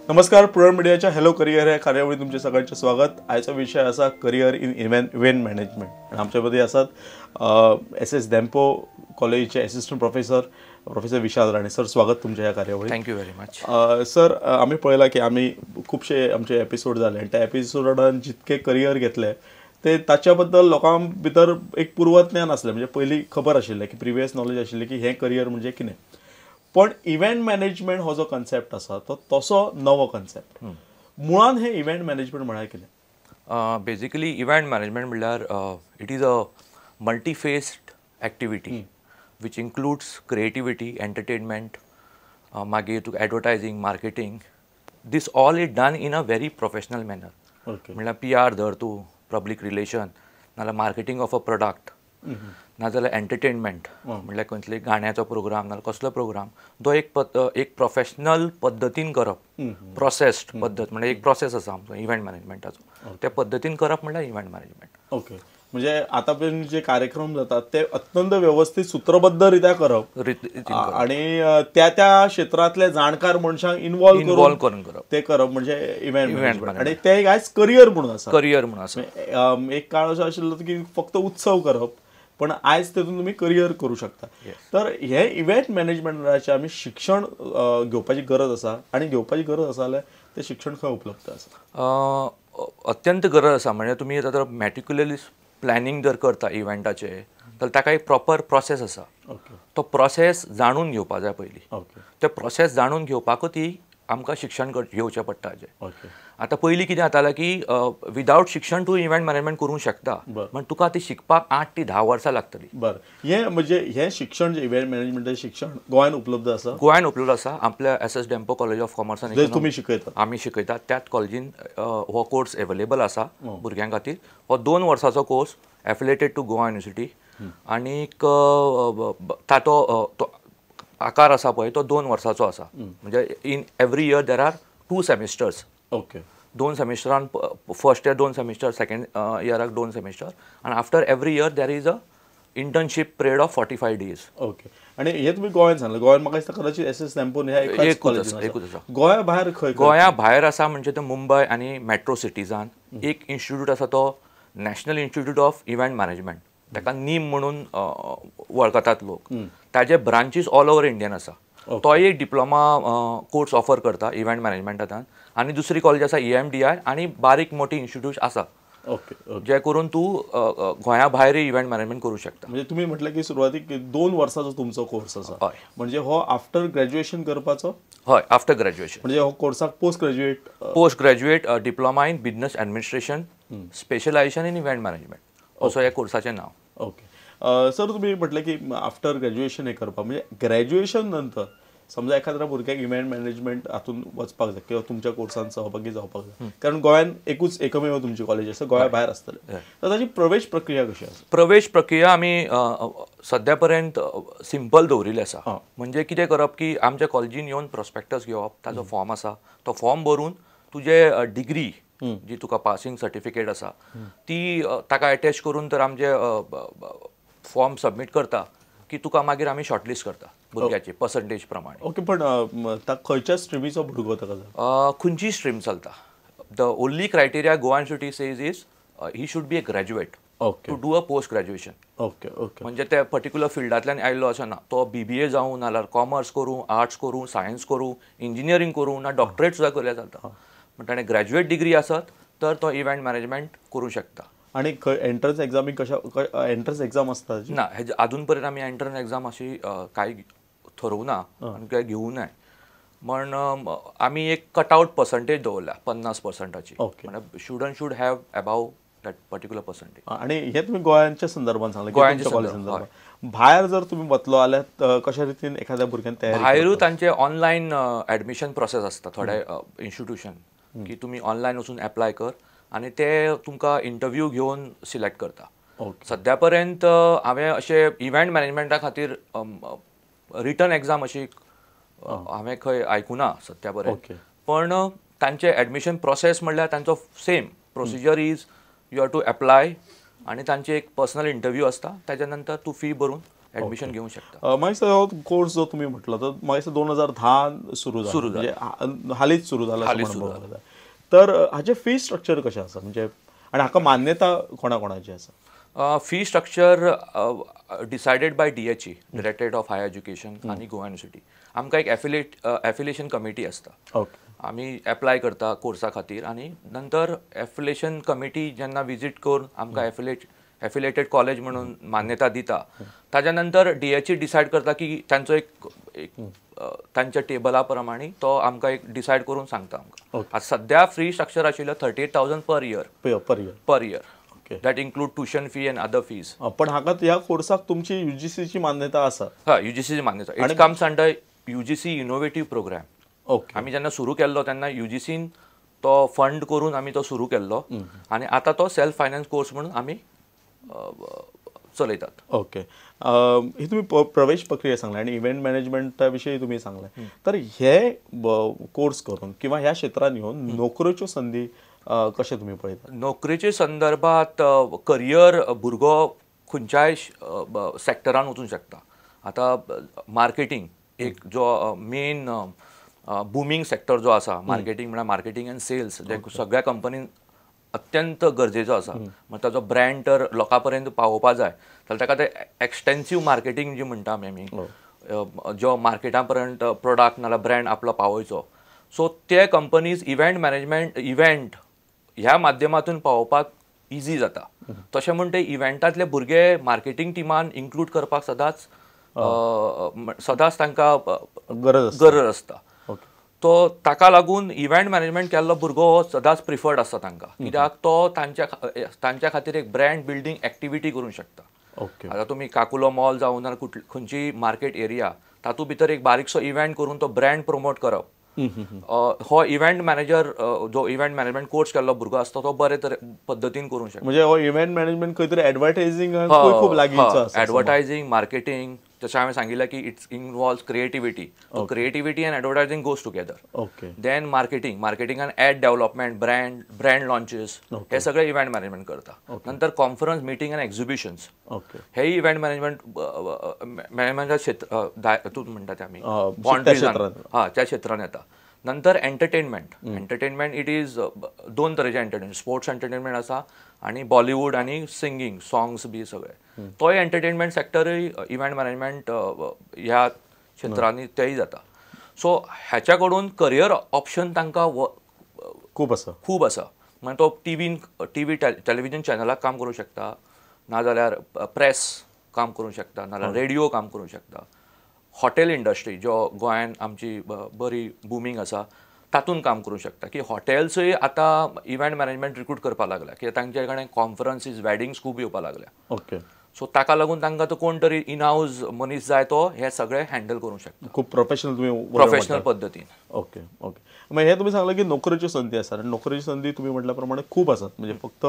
नमस्कार. प्रुडंट मिडियाच्या hello career ह्या कार्यावळीत तुमचे सगळ्यांचे स्वागत. आजचा विषय असा करियर इन इव्हेंट मॅनेजमेंट. आणि आमच्यामध्ये असतात एस दॅम्पो कॉलेजचे assistant professor Vishal Rane sir. स्वागत तुमच्या ह्या कार्यावळीत. Thank you very much. सर, आम्ही पळयला की आम्ही खूपशे आमचे एपिसोड झाले आणि त्या एपिसोडान जितके करियर घेतले ते ताच्या बद्दल लोकां भितर एक पूर्वज्ञान आसलें. म्हणजे पयलीं खबर आशिल्लें की प्रिवियस नॉलेज आशिल्लें की हें करियर म्हणजे कितें. पण इव्हेंट मॅनेजमेंट हो जो कन्सेप्ट आसा तो तसो नवो कन्सेप्ट. मुळान हे इव्हेंट मॅनेजमेंट म्हळ्यार कितें? बेसिकली इव्हेंट मॅनेजमेंट म्हणल्यार it is a multifaceted activity which includes creativity, entertainment, मागीर तुका advertising, marketing. These all is done in a very professional manner. म्हणल्यार PR धर तूं, पब्लीक रिलेशन, नाजाल्यार मार्केटींग ऑफ अ प्रोडक्ट, नाजाल्यार एंटरटेनमेंट म्हणल्यार खंयतले गाण्याचो प्रोग्राम नाजाल्यार कसलो प्रोग्राम तो एक प्रोफेशनल पद्दतीन करप. प्रोसेस्ड पद्दत म्हणजे एक प्रोसेस आसा आमचो इव्हेंट मॅनेजमेंटाचो. त्या पद्दतीन करप म्हणल्यार इव्हेंट मॅनेजमेंट. ओके. म्हणजे आतापर्यंत जे कार्यक्रम जातात ते अत्यंत व्यवस्थित सूत्रबद्ध रित्या करप आणि त्या क्षेत्रातले जाणकार मनशांक इन्वॉल्व करून करप ते करप म्हणजे इव्हेंट मॅनेजमेंट. आणि ते आयज करियर म्हणून आसा. एक काळ असो आशिल्लो की फक्त उत्सव करप, पण आयज तेतून तुम्ही करियर करू शकता. तर हे इव्हेंट मॅनेजमेंटाचे आम्ही शिक्षण घेवपाची गरज आसा आणि घेवपाची गरज आसा जाल्यार ते शिक्षण खंय उपलब्ध आसा? अत्यंत गरज आसा. म्हणजे तुमी आतां मॅटिक्युलरली प्लॅनिंग जर करता इव्हेंटाचे जाल्यार ताका एक प्रॉपर प्रोसेस आसा. तो प्रोसेस जाणून घेवपा जाय पयलीं. ते प्रोसेस जाणून घेवपाकूच आमकां शिक्षण घेवचें पडटा. आतां पयलीं कितें जातालें की विदावट शिक्षण तूं इव्हेंट मॅनेजमेंट करूंक शकता, पण तुका ती शिकपाक 8 ते 10 वर्सां लागतली. हे म्हणजे हे शिक्षण जे इव्हेंट मॅनेजमेंटाचें शिक्षण गोंयांत उपलब्ध आसा? गोंयांत उपलब्ध आसा. आपल्या SS डॅम्पो कॉलेज ऑफ कॉमर्सान तुमी शिकयता? आमी शिकयतात. त्याच कॉलेजीन हो कोर्स अवेलेबल आसा भुरग्यां खातीर. हो 2 वर्सांचो course affiliated to Goa University. आनीक ताचो आकार आसा पळय तो 2 वर्सांचो आसा. म्हणजे in every year there are 2 semesters. Okay. 2 सेमिस्टरान फर्स्ट इयर 2 सेमिस्टर, सेकंड इयराक 2 सेमिस्टर, आणि after every year there is a internship period of 45 days. Okay. आणि हे तुम्ही गोंयांत सांगलें. गोंयांत म्हाका दिसता कदाचित SS डॅम्पोन ह्या एकूच आसा. गोंया भायर खंय? गोंया भायर आसा म्हणजे ते मुंबय आनी मेट्रो सिटीजान एक इन्स्टिट्यूट आसा तो national institute of event management. ताका NIM म्हणून वळखतात लोक. ताजे ब्रांचीस ऑल ओवर इंडियन आसा. तो एक डिप्लोमा कोर्स ऑफर करता इव्हेंट मॅनेजमेंटांत. आनी दुसरी कॉलेज आसा EMDI आनी बारीक मोठी इन्स्टिट्यूट आसा. जे करून तूं गोंया भायरूय इव्हेंट मॅनेजमेंट करूं शकता. म्हणजे तुम्ही म्हटलें की सुरवातीक 2 वर्सांचो तुमचो कोर्स आसा. म्हणजे हो आफ्टर ग्रॅज्युएशन करपाचो? हय, आफ्टर ग्रॅज्युएशन. म्हणजे हो कोर्साक post graduate diploma in business administration specialisation in event management असो ह्या कोर्साचें नांव. ओके. सर, तुम्ही म्हटलें की आफ्टर ग्रॅज्युएशन हे करपाक, म्हणजे ग्रॅज्युएशन नंतर समजा एखाद्या भुरग्याक इव्हेंट मॅनेजमेंट हातून वचपाक जाय किंवा तुमच्या कोर्सान सहभागी जावपाक जाय, कारण गोंयांत एकमेव तुमची कॉलेज आसा, गोंया भायर आसतलें, तर ताची प्रवेश प्रक्रिया कशी आसा? प्रवेश प्रक्रिया आमी सद्या पर्यंत सिंपल दवरिल्ली आसा. म्हणजे कितें करप की आमच्या कॉलेजीन येवन प्रॉस्पेक्टस घेवप, ताचो फॉर्म आसा, तो फॉर्म भरून तुजे डिग्री जी तुका पासिंग सर्टिफिकेट आसा ती ताका अटॅच करून तर आमचे फॉर्म सबमीट करता की तुका मागीर आमी शॉर्टलिस्ट करता भुरग्याची पर्संटेज प्रमाणे. ओके. पण खंयच्या स्ट्रिमीचो भुरगो ताका जाय? खंयची स्ट्रीम चलता. The only criteria Goa University says is he should be a graduate to do a post graduation. Okay. Okay. म्हणजे ते पर्टिक्युलर फिल्डांतल्यान आयिल्लो अशें ना. तो BBA जावं नाल्यार कॉमर्स करूं, आर्ट्स करूं, सायन्स करूं, इंजिनियरींग करूं ना डॉक्टरेट सुद्दां केल्यार चलता. पण ताणें ग्रॅज्युएट डिग्री आसत तर तो इव्हेंट मॅनेजमेंट करूं शकता. आणि एंट्रन्स एग्जामीक एंट्रन्स एग्जाम आसता? ना, अजून पर्यंत आमी एंट्रन्स एग्जाम अशी कांय ठरवूं आनी काय घेवूं नाय. पण आमी एक कटआउट पर्संटेज दवरल्या 50%ची. म्हणजे student should have above that particular percentage. आणि हे तुम्ही गोंयांच्या संदर्भात सांगलें. गोंयांच्या कॉलेज संदर्भात. भायर जर तुम्ही वतलो जाल्यार कशा रितीन एखाद्या भुरग्यान तयारी? भायरूय तांचे ऑनलायन ॲडमिशन प्रोसेस आसता थोडे इन्स्टिट्यूशन की तुमी ऑनलायन वचून एप्लाय कर आनी ते तुमकां इंटरव्यू घेवन सिलेक्ट करता. सद्या पर्यंत हांवें अशें इव्हेंट मॅनेजमेंटा खातीर रिटन एग्जाम अशी हांवें खंय आयकुना सद्या पर्यंत. पण तांचे ॲडमिशन प्रोसेस म्हणल्यार तांचो same procedure is you have to apply आनी तांचे एक पर्सनल इंटरव्यू आसता. ताच्या नंतर तूं फी भरून ऍडमिशन घेवंक शकता. मागीर कोर्स जो तुम्ही म्हटलो तो मागीर 2010 सुरू जालो, म्हणजे हालींच सुरू जालो. तर हाचे फी स्ट्रक्चर कशें आसा, म्हणजे आनी हाका मान्यता कोणाची आसा? Fee structure decided by DHE, directorate of higher education आनी गोवा युनिवर्सिटी. आमकां एक एफिलिएशन कमिटी आसता. आमी एप्लाय करता कोर्सा खातीर आनी नंतर एफिलिएशन कमिटी जेन्ना विजीट करून आमकां एफिलिएटेड कॉलेज म्हणून मान्यता दिता, ताज्या नंतर DHE डिसायड करता की तांचो एक तांच्या टेबला प्रमाणे तो आमकां एक डिसायड करून सांगता आमकां. सद्या फ्री स्ट्रक्चर आशिल्लो 38,000 per year. That include tuition fee and other fees. पण हाका ह्या कोर्साक तुमची UGC ची मान्यता आसा? हय, UGC ची मान्यता. It comes under UGC innovative programme. आमी जेन्ना सुरू केल्लो तेन्ना UGCन तो फंड करून आमी तो सुरू केल्लो आनी आतां तो सेल्फ फायनान्स कोर्स म्हणून आमी चलयतात. ओके. ही तुम्ही प्रवेश प्रक्रिया सांगली आणि इव्हेंट मॅनेजमेंटा विशयी तुम्ही सांगले. तर हे कोर्स करून किंवा ह्या क्षेत्रात येऊन नोकऱ्योच्यो संधी कशे तुम्ही पळयता? नोकरेच्या संदर्भात करियर भुरगो खंयच्याय सेक्टरान वचूंक शकता. आतां मार्केटिंग एक जो मेन बुमींग सेक्टर जो आसा, मार्केटिंग म्हणल्यार मार्केटिंग एंड सेल्स, जे सगळ्या कंपनीन अत्यंत गरजेचो आसा. म्हणजे ताजो ब्रँड तर लोकां पर्यंत पावोवपा जाय जाल्यार ताका ते एक्सटेन्सिव्ह मार्केटिंग जी म्हणटा आमी, जो मार्केटा पर्यंत प्रोडक्ट नाल्यार ब्रँड आपलो पावोवचो. सो ते कंपनीज इव्हेंट ह्या माध्यमातून पावोवपाक इजी जाता. तशें म्हण ते इव्हेंटांतले भुरगे मार्केटिंग टिमान इन्क्लूड करपाक सदांच तांकां गरज आसता. तो ताका लागून इव्हेंट मॅनेजमेंट केल्लो भुरगो हो सदांच प्रिफर्ड आसता तांकां, कित्याक तो तांच्या खातीर एक ब्रँड बिल्डींग एक्टिविटी करूंक शकता. आतां तुमी काकुलो मॉल जावं नाल्यार खंयची मार्केट एरिया, तातूंत भितर एक बारीकसो इव्हेंट करून तो ब्रँड प्रमोट करप. हो इव्हेंट मॅनेजर जो इव्हेंट मॅनेजमेंट कोर्स केल्लो भुरगो आसता तो बरे पद्दतीन करूंक शकता. म्हणजे हो इव्हेंट मॅनेजमेंट खंय तरी एडवर्टायझिंग खूप लागींचो आसा. एडवर्टायझिंग, मार्केटिंग, जशें हांवें सांगिल्लें की it's involves creativity. Creativity and advertising goes together. Then marketing and ad development, brand launches, हे सगळे इव्हेंट मॅनेजमेंट करता. नंतर कॉन्फरन्स, मीटिंग एंड एक्झिबिशन्स, हे इव्हेंट मॅनेजमेंटच्या क्षेत्रांतून म्हणटा ते आमी त्या क्षेत्रांत येता. नंतर एंटरटेनमेंट इट इज दोन तरेचे एंटरटेनमेंट. स्पोर्ट्स एंटरटेनमेंट आसा आणि बॉलिवूड आणि सिंगींग सॉंग्स बी सगळे. तोय एंटरटेनमेंट सेक्टरूय इव्हेंट मॅनेजमेंट ह्या क्षेत्रांनी तेय जाता. सो ह्याच्याकडून करियर ऑप्शन तांकां खूब आसा. म्हणजे तो टीव्ही टेलिव्हिजन चॅनलाक काम करूंक शकता, नाजाल्यार प्रेस काम करूंक शकता, नाजाल्यार रेडिओ काम करूंक शकता. हॉटेल इंडस्ट्री जो गोंयान आमची बरी बुमींग आसा तातूंत काम करूंक शकता. की हॉटेल्सूय आतां इव्हेंट मॅनेजमेंट रिक्रूट करपाक लागल्या, कित्याक तांचे कडेन कॉन्फरन्सीस, वेडिंग्स खूब येवपाक लागल्या. सो ताका लागून तांकां तो कोण तरी इन हाऊस मनीस जाय तो हे सगळे हँडल करूंक शकता. खूब प्रोफेशनल पद्दतीन. ओके. मग हे तुम्ही सांगले की नोकरीच्यो संधी आसात. नोकरीची संधी तुम्ही म्हटल्या प्रमाणे खूप आसात. म्हणजे फक्त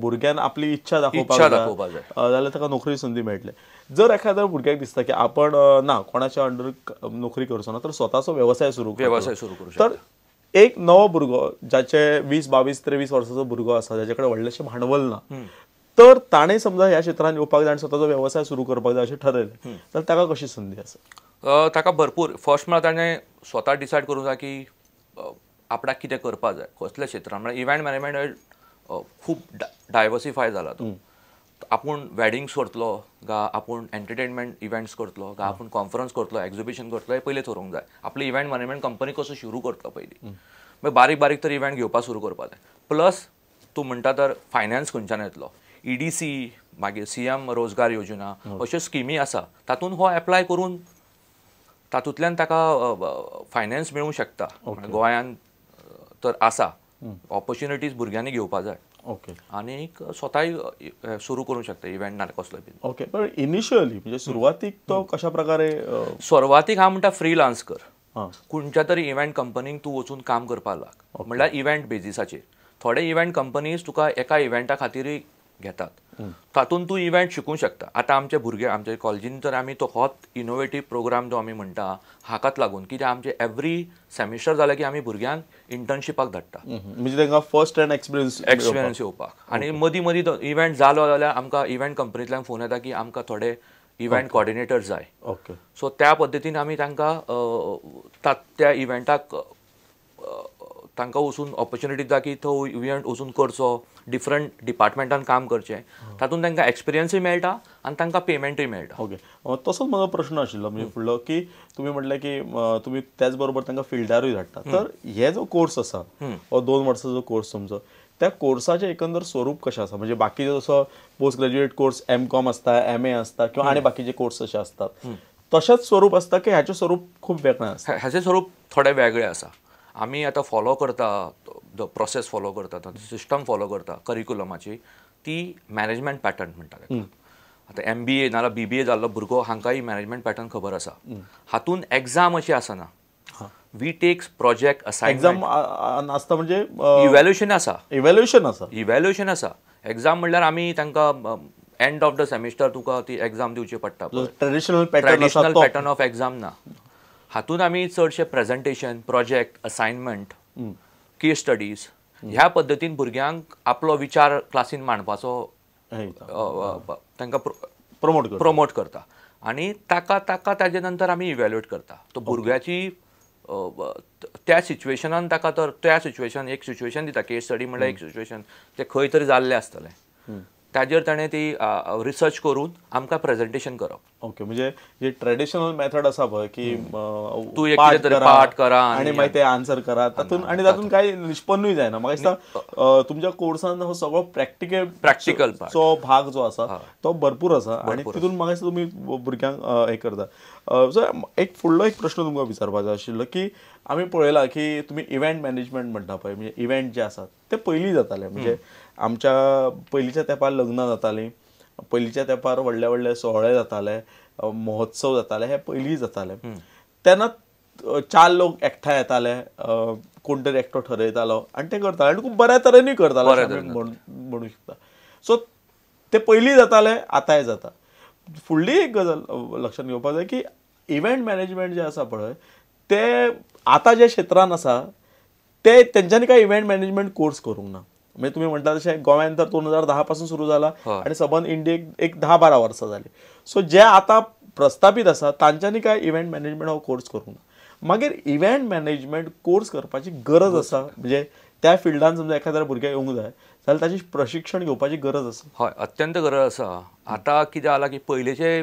भुरग्यान आपली इच्छा दाखोवपाक जाय जाल्यार ताका नोकरीची संधी मेळटली. जर एखाद्या भुरग्याक दिसता की आपण ना कोणाच्या अंडर नोकरी करचो ना, तर स्वताचो व्यवसाय सुरू करू शकता. तर एक नवो भुरगो जाचे 20, 22, 23 वर्साचो भुरगो आसा, जाचे कडेन व्हडलेशें भांडवल ना, तर ताणें समजा ह्या क्षेत्रांत येवपाक जाय आनी स्वताचो व्यवसाय सुरू करपाक जाय अशें ठरयलें, जाल्यार ताका कशी संधी आसा? ताका भरपूर. फर्स्ट म्हळ्यार ताणें स्वता डिसायड करूंक जाय की आपणाक कितें करपाक जाय, कसल्या क्षेत्रांत. म्हळ्यार इव्हेंट मॅनेजमेंट खूब डायवर्सिफाय जाला. तो आपूण वेडिंग्स करतलो गा आपूण एंटरटेनमेंट इव्हेंट्स करतलो गा आपूण कॉन्फरन्स करतलो, एक्झिबिशन करतलो, हे पयलीं थारोवंक जाय. आपली इव्हेंट मॅनेजमेंट कंपनी कसो सुरू करतलो पयलीं. मागीर बारीक तर इव्हेंट घेवपाक सुरू करपाक जाय. प्लस तूं म्हणटा तर फायनान्स खंयच्यान येतलो. EDC, मागीर CM रोजगार योजना, अश्यो स्किमी आसा. तातूंत हो एप्लाय करून तातूंतल्यान ताका फायनान्स मेळूंक शकता. गोंयान तर आसा. ऑपॉर्च्युनिटीज भुरग्यांनी घेवपाक जाय. आणि स्वताय सुरू करूंक शकता इव्हेंट नाल्यार कसलो बी. ओके. पण इनिशियली म्हणजे सुरवातीक तो कशा प्रकारे? सुरवातीक हांव म्हणटा फ्रीलान्स कर. खंयच्या तरी इव्हेंट कंपनीक तूं वचून काम करपाक लाग. म्हणल्यार इव्हेंट बेजिसाचेर. थोडे इव्हेंट कंपनीज तुका एका इव्हेंटा खातीरूय घेतात. तातूंत तूं इव्हेंट शिकूंक शकता. आतां आमचे भुरगे आमच्या कॉलेजीन तर आमी तो होच इनोवेटीव प्रोग्राम जो आमी म्हणटा हाकाच लागून, कित्याक आमचे एवरी सेमिस्टर जालें की आमी भुरग्यांक इंटर्नशिपाक धाडटा. म्हणजे तांकां फर्स्ट हँड एक्सपिरियन्स येवपाक. आनी मदीं तो इव्हेंट जालो जाल्यार आमकां इव्हेंट कंपनींतल्यान फोन येता की आमकां थोडे इव्हेंट कॉर्डिनेटर जाय. ओके. सो त्या पद्दतीन आमी तांकां त्या इव्हेंटाक तांकां वचून ऑपॉर्च्युनिटी दिता की तो इव्हेंट वचून करचो, डिफरंट डिपार्टमेंटान काम करचें, तातूंत तांकां एक्सपिरियन्सूय मेळटा आनी तांकां पेमेंटूय मेळटा. ओके. तसोच म्हजो प्रश्न आशिल्लो म्हणजे फुडलो की तुमी म्हटलें की तुमी त्याच बरोबर तांकां फिल्डारूय धाडटा. तर हे जो कोर्स आसा हो 2 वर्सांचो कोर्स तुमचो, त्या कोर्साचें एकंदर स्वरूप कशें आसा? म्हणजे बाकीचे जसो पोस्ट ग्रॅज्युएट कोर्स M.Com आसता, MA आसता किंवा आनी बाकीचे कोर्स अशे असतात, तशेंच स्वरूप आसता की ह्याचें स्वरूप खूब वेगळें आसता? ह्याचें स्वरूप थोडें वेगळें आसा. आमी आतां फॉलो करता प्रोसेस फॉलो करता, सिस्टम फॉलो करता करिक्युलमाची, ती मॅनेजमेंट पॅटर्न म्हणटा ताका. आतां MBA नाल्यार BBA जाल्लो भुरगो हांकांय मॅनेजमेंट पॅटर्न खबर आसा. हातूंत एग्जाम अशी आसना. We take project assignment. Exam आसता म्हणजे इव्हॅल्युएशन आसा. इव्हॅल्युएशन आसा. एग्जाम म्हणल्यार आमी तांकां एंड ऑफ द सेमिस्टर तुका ती एग्जाम दिवची पडटा. ट्रेडिशनल पॅटर्न ऑफ एग्जाम ना. हातूंत आमी चडशे प्रेझेंटेशन, प्रोजेक्ट, असाइनमेंट, केस स्टडीज ह्या पद्दतीन भुरग्यांक आपलो विचार क्लासीन मांडपाचो तांकां प्रमोट करता आनी ताका ताजे नंतर आमी इव्हॅल्युएट करता. तो भुरग्याची त्या सिच्युएशनान ताका तर त्या सिच्युएशन एक सिच्युएशन दिता. केस स्टडी म्हणल्यार एक सिच्युएशन ते खंय तरी जाल्लें आसतलें, ताजेर ताणें ती रिसर्च करून आमकां प्रेझेंटेशन करप. ओके. म्हणजे जे ट्रेडिशनल मेथड आसा पळय की तूं एक कितें तरी पाठ करा आनी मागीर ते आन्सर करा, तातूंत कांय निष्पन्नूय जायना. म्हाका दिसता तुमच्या कोर्सान हो सगळो प्रॅक्टिकल चो भाग जो आसा तो भरपूर आसा आनी तितून म्हाका दिसता तुमी भुरग्यांक हे करता. सो एक फुडलो एक प्रश्न तुमकां विचारपाचो आशिल्लो की आमी पळयलां की तुमी इव्हेंट मॅनेजमेंट म्हणटा पळय, म्हणजे इव्हेंट जे आसात ते पयलीं जाताले. म्हणजे आमच्या पयलींच्या तेंपार लग्नां जातालीं, पयलींच्या तेंपार व्हडले व्हडले सोहळे जाताले, महोत्सव जाताले, हे पयलीं जाताले. तेन्ना 4 लोक एकठांय येताले, कोण तरी एकटो ठरयतालो आनी ते करताले आनी खूब बऱ्या तरेनूय करताले म्हणूं शकता. सो ते पयलीं जाताले, आतांय जाता. फुडली एक गजाल लक्षांत घेवपाक जाय की इव्हेंट मॅनेजमेंट जे आसा पळय ते आतां जे क्षेत्रान आसा ते तेंच्यांनी काय इव्हेंट मॅनेजमेंट कोर्स करूंक ना. म्हणजे तुम्ही म्हणटा तशें गोंयांत तर 2010 पासून सुरू जाला आनी सबंद इंडियेक एक 10-12 वर्सां जाली. सो जे आतां प्रस्थापीत आसा तांच्यांनी काय इव्हेंट मॅनेजमेंट हो कोर्स करूंक ना. मागीर इव्हेंट मॅनेजमेंट कोर्स करपाची गरज आसा? म्हणजे त्या फिल्डान समजा एखाद्या भुरग्याक येवंक जाय जाल्यार ताची प्रशिक्षण घेवपाची गरज आसा? हय, अत्यंत गरज आसा. आतां कितें जाला की पयलींचे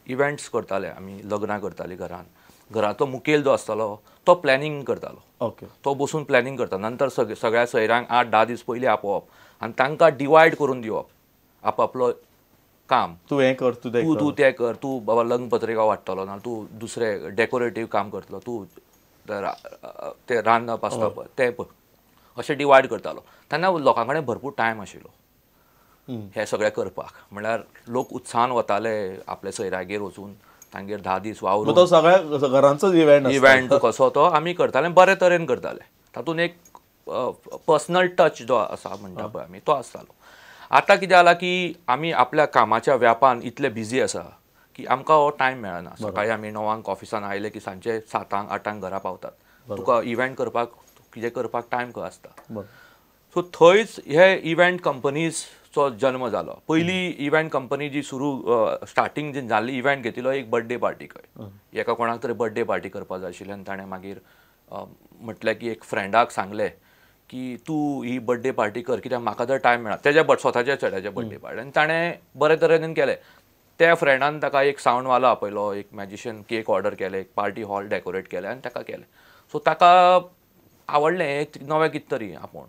इव्हेंट्स करताले आमी, लग्नां करतालीं घराचो मुखेल जो आसतालो तो प्लॅनिंग करतालो. ओके. तो बसून प्लॅनिंग करता. नंतर सगळ्या सोयऱ्यांक 8-10 दीस पयलीं आपोवप आनी तांकां डिवायड करून दिवप आपलो काम. तूं हें कर, तूं तें कर, तूं बाबा लग्न पत्रिका वाडटलो ना, तूं दुसरें डेकोरेटीव काम करतलो, तूं तें रांदप आसता पळय तें पळय, अशें डिवायड करतालो. तेन्ना लोकां कडेन भरपूर टायम आशिल्लो हें सगळें करपाक. म्हणल्यार लोक उत्साहान वताले आपल्या सोयऱ्यागेर वचून तांगेर 10 दीस वावरून. तो सगळ्या घरांचो इव्हेंट कसो तो आमी करताले, बरे तरेन करताले. तातूंत एक पर्सनल टच जो आसा म्हणटा पळय आमी तो आसतालो. आतां कितें जाला की आमी आपल्या कामाच्या व्यापान इतले बिजी आसा की आमकां हो टायम मेळना. सकाळीं आमी 9 ऑफिसान आयले की सांजचे 7-8 घरा पावतात. तुका इव्हेंट करपाक कितें करपाक टायम खंय आसता. सो थंयच हे इव्हेंट कंपनीजचो जल्म जालो. पयलीं इव्हेंट कंपनी जी स्टार्टींग जी जाल्ली इव्हेंट घेतिल्लो एक बर्थडे पार्टी खंय, एका कोणाक तरी बर्थडे पार्टी करपाक जाय आशिल्ली आनी ताणें मागीर म्हटलें की एक फ्रेंडाक सांगलें की तूं ही बर्थडे पार्टी कर कित्याक म्हाका जर टायम मेळना. तेज्या स्वताच्या चेड्याचे बर्थडे पार्टी आनी ताणें बरे तरेन केलें. त्या फ्रेंडान ताका एक सावंड वालो आपयलो, एक मॅजिशियन केक ऑर्डर केलें, एक पार्टी हॉल डेकोरेट केलें आनी ताका केलें. सो ताका आवडलें एक नवें कितें तरी आपूण.